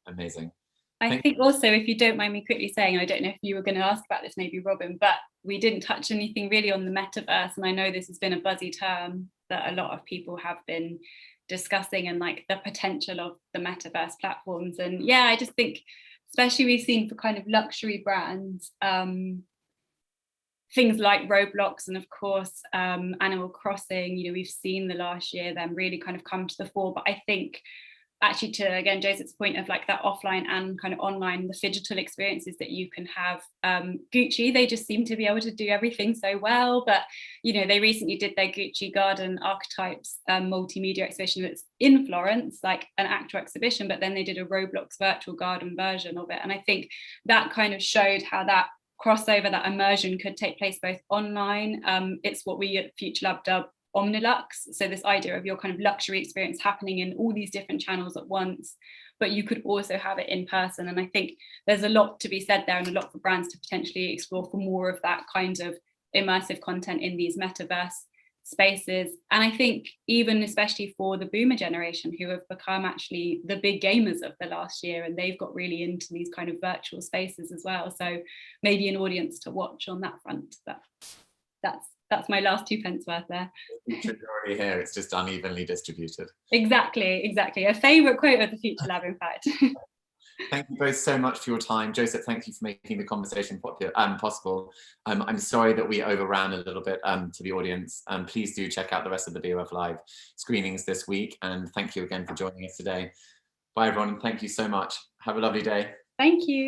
Amazing. I think also, if you don't mind me quickly saying, I don't know if you were going to ask about this, maybe Robin, but we didn't touch anything really on the metaverse. And I know this has been a buzzy term that a lot of people have been discussing, and like the potential of the metaverse platforms. And yeah, I just think, especially we've seen for kind of luxury brands, things like Roblox and of course Animal Crossing, we've seen the last year them really kind of come to the fore. But I think actually, to again Joseph's point of like that offline and kind of online, the digital experiences that you can have, Gucci, they just seem to be able to do everything so well. But they recently did their Gucci Garden Archetypes multimedia exhibition that's in Florence, like an actual exhibition, but then they did a Roblox virtual garden version of it. And I think that kind of showed how that crossover, that immersion could take place both online. It's what we at Future Lab dub Omnilux. So this idea of your kind of luxury experience happening in all these different channels at once, but you could also have it in person. And I think there's a lot to be said there, and a lot for brands to potentially explore for more of that kind of immersive content in these metaverse spaces. And I think even especially for the boomer generation, who have become actually the big gamers of the last year, and they've got really into these kind of virtual spaces as well. So maybe an audience to watch on that front. But that's my last 2 pence worth there. You're already here, it's just unevenly distributed. Exactly. A favourite quote of the Future Lab, in fact. Thank you both so much for your time. Joseph, thank you for making the conversation possible. I'm sorry that we overran a little bit to the audience. Please do check out the rest of the BOF Live screenings this week. And thank you again for joining us today. Bye, everyone. Thank you so much. Have a lovely day. Thank you.